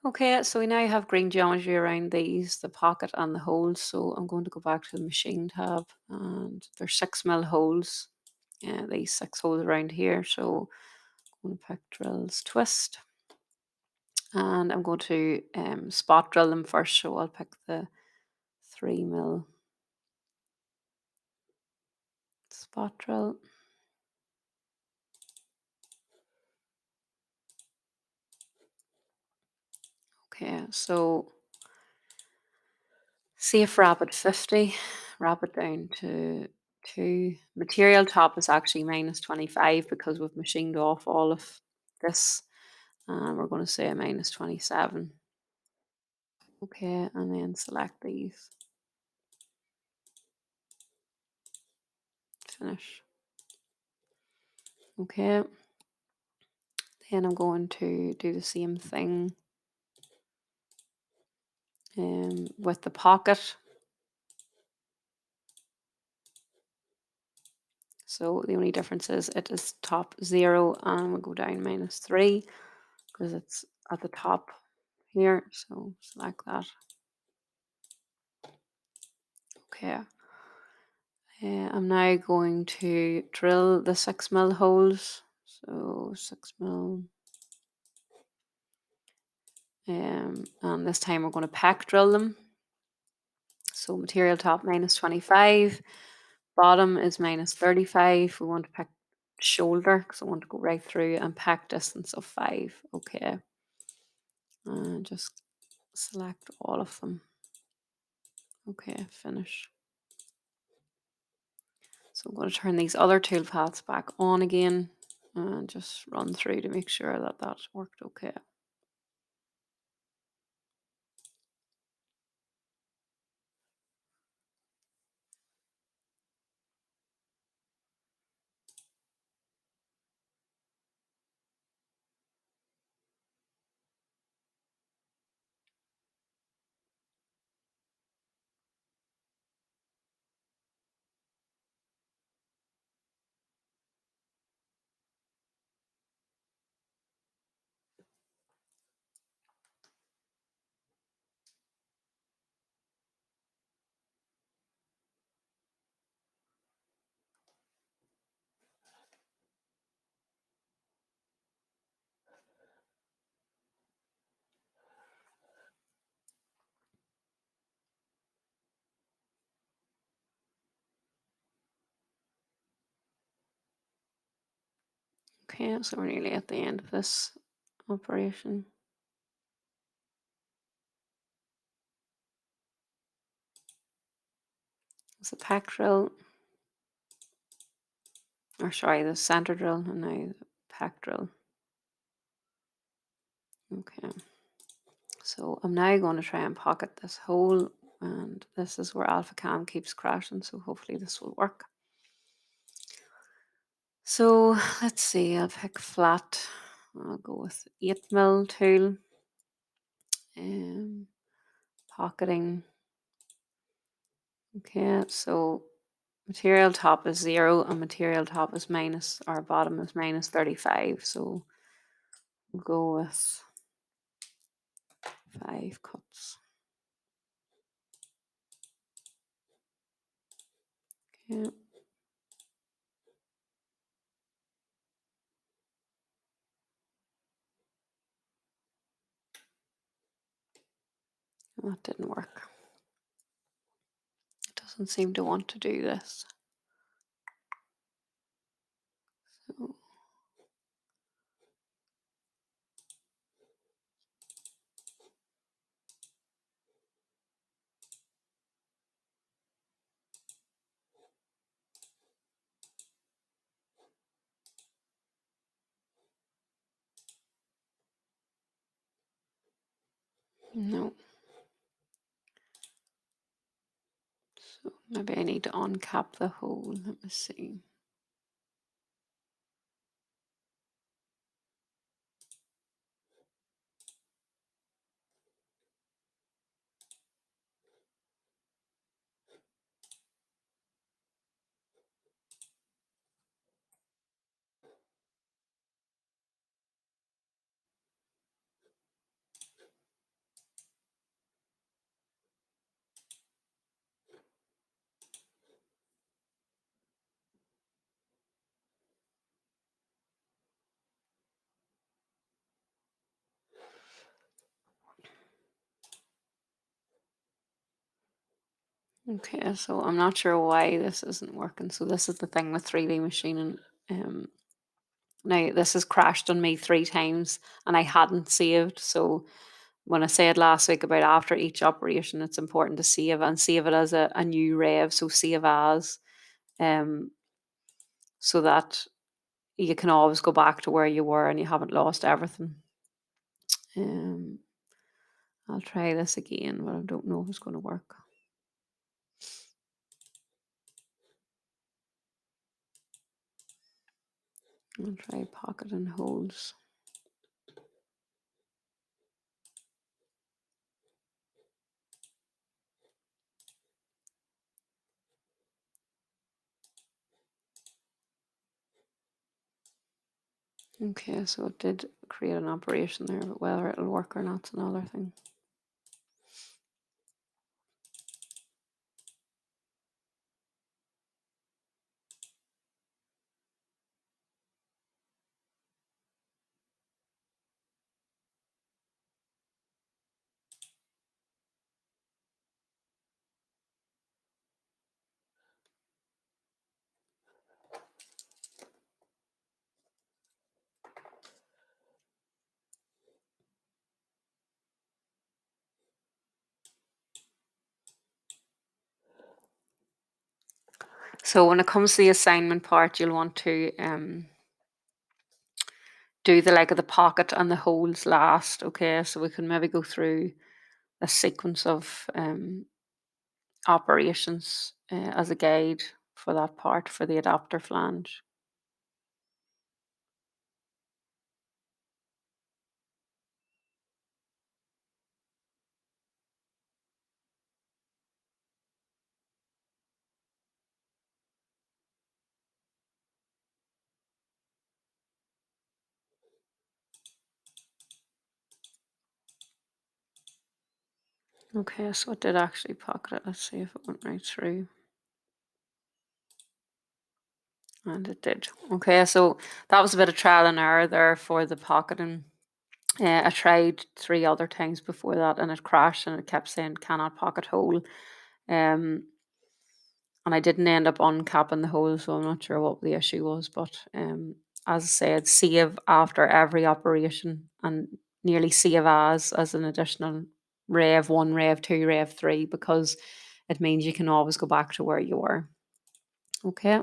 Okay, so we now have green geometry around these, the pocket and the holes. So I'm going to go back to the machine tab, and there's 6 mil holes. Yeah, these 6 holes around here. So I'm going to pick drills twist, and I'm going to spot drill them first. So I'll pick the 3 mil spot drill. Okay, so safe rapid 50, wrap it down to 2. Material top is actually -25 because we've machined off all of this. And we're going to say a -27. Okay, and then select these. Finish. Okay, then I'm going to do the same thing with the pocket. So the only difference is it is top 0, and we'll go down -3 because it's at the top here. So select that. Okay. I'm now going to drill the 6 mil holes. So 6 mil. And this time we're going to pack drill them. So material top -25, bottom is -35. We want to pick shoulder because I want to go right through, and pack distance of 5. Okay. And just select all of them. Okay, finish. So I'm going to turn these other tool paths back on again and just run through to make sure that that worked okay. Okay, so we're nearly at the end of this operation. It's a pack drill, or sorry, the center drill, and now the pack drill. Okay, so I'm now going to try and pocket this hole, and this is where CNC-CAM keeps crashing, so hopefully this will work. So let's see, I'll pick flat. I'll go with 8 mil tool. Pocketing. Okay, so material top is 0 and material top is minus, our bottom is -35. So we'll go with 5 cuts. Okay. That didn't work. It doesn't seem to want to do this. So no. So maybe I need to uncap the hole. Let me see. Okay, so I'm not sure why this isn't working. So this is the thing with 3D machining. Um, Now this has crashed on me 3 times and I hadn't saved. So when I said last week about after each operation, it's important to save and save it as a new rev. So save as, um, so that you can always go back to where you were and you haven't lost everything. Um, I'll try this again, but I don't know if it's going to work. I'll try pocket and holes. Okay, so it did create an operation there, but whether it'll work or not's another thing. So when it comes to the assignment part, you'll want to do the leg of the pocket and the holes last. Okay, so we can maybe go through a sequence of operations as a guide for that part for the adapter flange. Okay, so it did actually pocket it. Let's see if it went right through. And it did. Okay, so that was a bit of trial and error there for the pocketing. I tried 3 other times before that and it crashed and it kept saying cannot pocket hole. Um, and I didn't end up uncapping the hole, so I'm not sure what the issue was. But as I said, save after every operation and nearly save as an additional rev 1, rev 2, rev 3, because it means you can always go back to where you were. Okay.